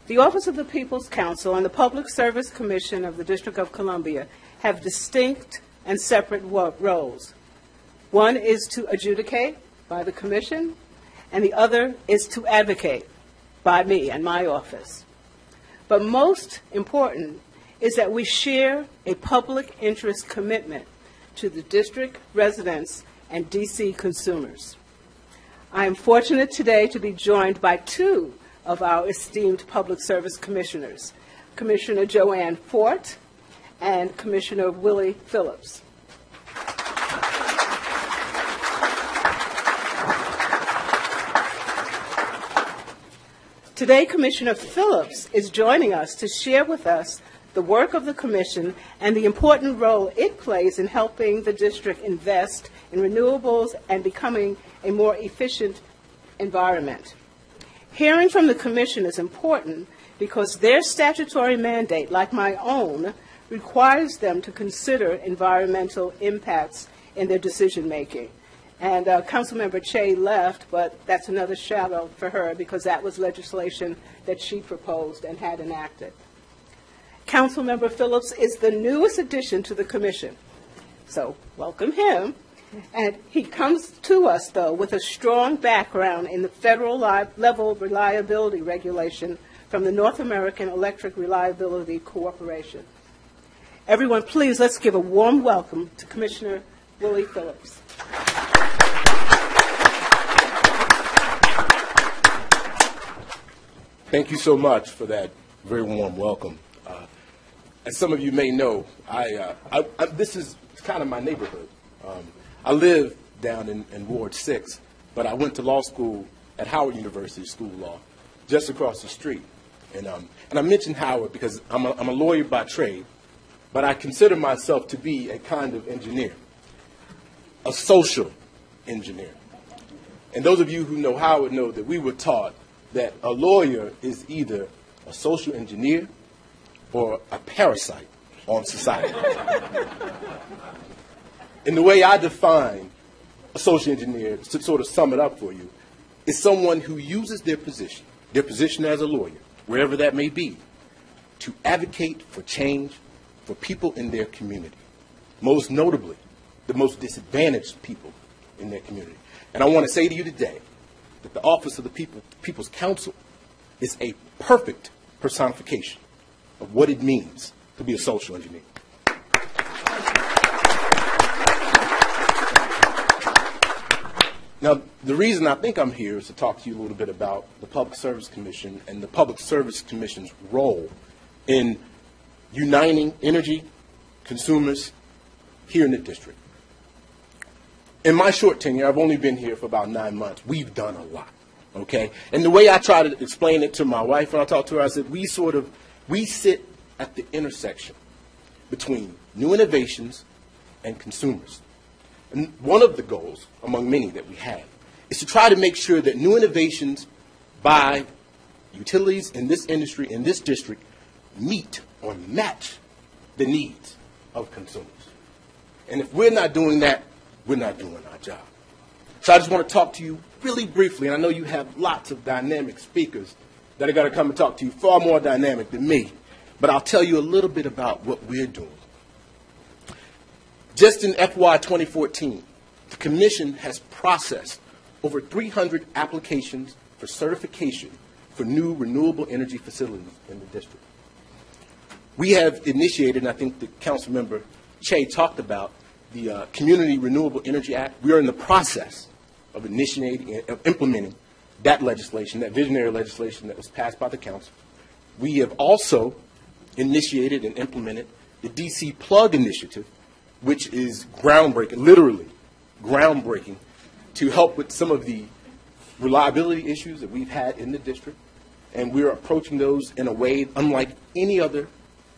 The Office of the People's Counsel and the Public Service Commission of the District of Columbia have distinct and separate roles. One is to adjudicate by the Commission, and the other is to advocate by me and my office. But most important is that we share a public interest commitment to the district residents and D.C. consumers. I am fortunate today to be joined by two of our esteemed public service commissioners, Commissioner Joanne Fort and Commissioner Willie Phillips. Today, Commissioner Phillips is joining us to share with us the work of the Commission and the important role it plays in helping the district invest in renewables and becoming a more efficient environment. Hearing from the Commission is important because their statutory mandate, like my own, requires them to consider environmental impacts in their decision-making. And Councilmember Che left, but that's another shout-out for her because that was legislation that she proposed and had enacted. Councilmember Phillips is the newest addition to the Commission, so welcome him. And he comes to us, though, with a strong background in the federal level reliability regulation from the North American Electric Reliability Corporation. Everyone, please, let's give a warm welcome to Commissioner Willie Phillips. Thank you so much for that very warm welcome. As some of you may know, this is kind of my neighborhood. I live down in Ward 6, but I went to law school at Howard University School of Law, just across the street. And I mention Howard because I'm a lawyer by trade, but I consider myself to be a kind of engineer, a social engineer. And those of you who know Howard know that we were taught that a lawyer is either a social engineer or a parasite on society. And the way I define a social engineer, to sort of sum it up for you, is someone who uses their position as a lawyer, wherever that may be, to advocate for change for people in their community, most notably the most disadvantaged people in their community. And I want to say to you today that the Office of the People's Counsel is a perfect personification of what it means to be a social engineer. Now, the reason I think I'm here is to talk to you a little bit about the Public Service Commission and the Public Service Commission's role in uniting energy consumers here in the district. In my short tenure, I've only been here for about 9 months. We've done a lot, okay? And the way I try to explain it to my wife when I talk to her, I said, we sit at the intersection between new innovations and consumers. And one of the goals, among many that we have, is to try to make sure that new innovations by utilities in this industry, in this district, meet or match the needs of consumers. And if we're not doing that, we're not doing our job. So I just want to talk to you really briefly, and I know you have lots of dynamic speakers that are going to come and talk to you, far more dynamic than me, but I'll tell you a little bit about what we're doing. Just in FY 2014, the Commission has processed over 300 applications for certification for new renewable energy facilities in the district. We have initiated, and I think the Council Member Che talked about, the Community Renewable Energy Act. We are in the process of implementing that legislation, that visionary legislation that was passed by the Council. We have also initiated and implemented the DC Plug Initiative, which is groundbreaking, literally groundbreaking, to help with some of the reliability issues that we've had in the district. And we're approaching those in a way unlike any other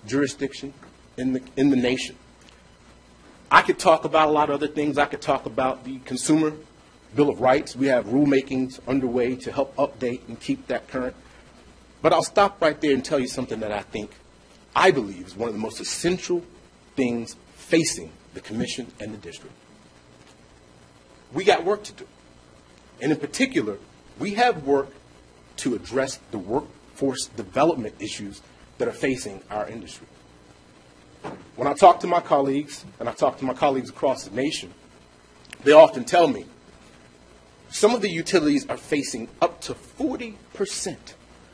jurisdiction in the nation. I could talk about a lot of other things. I could talk about the Consumer Bill of Rights. We have rulemakings underway to help update and keep that current. But I'll stop right there and tell you something that I believe is one of the most essential things facing the Commission and the district. We got work to do. And in particular, we have work to address the workforce workforce development issues that are facing our industry. When I talk to my colleagues, and I talk to my colleagues across the nation, they often tell me some of the utilities are facing up to 40%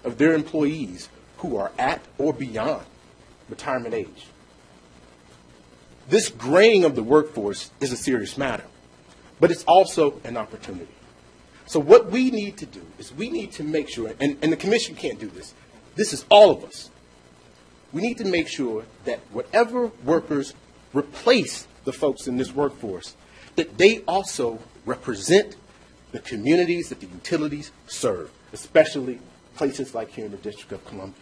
of their employees who are at or beyond retirement age. This graying of the workforce is a serious matter, but it's also an opportunity. So what we need to do is we need to make sure, and the commission can't do this, this is all of us. We need to make sure that whatever workers replace the folks in this workforce, that they also represent the communities that the utilities serve, especially places like here in the District of Columbia.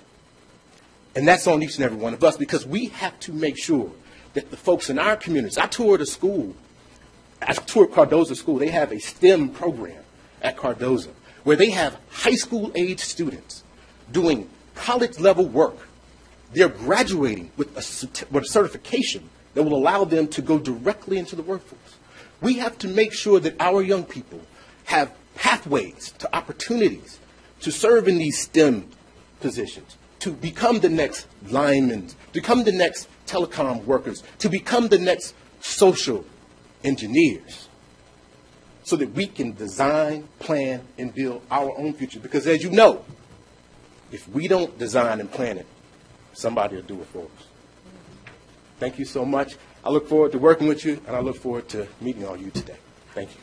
And that's on each and every one of us, because we have to make sure that the folks in our communities, I toured Cardozo School. They have a STEM program at Cardozo where they have high school age students doing college level work. They're graduating with a certification that will allow them to go directly into the workforce. We have to make sure that our young people have pathways to opportunities to serve in these STEM positions, to become the next linemen, to become the next telecom workers, to become the next social engineers, so that we can design, plan, and build our own future. Because as you know, if we don't design and plan it, somebody will do it for us. Thank you so much. I look forward to working with you, and I look forward to meeting all you today. Thank you.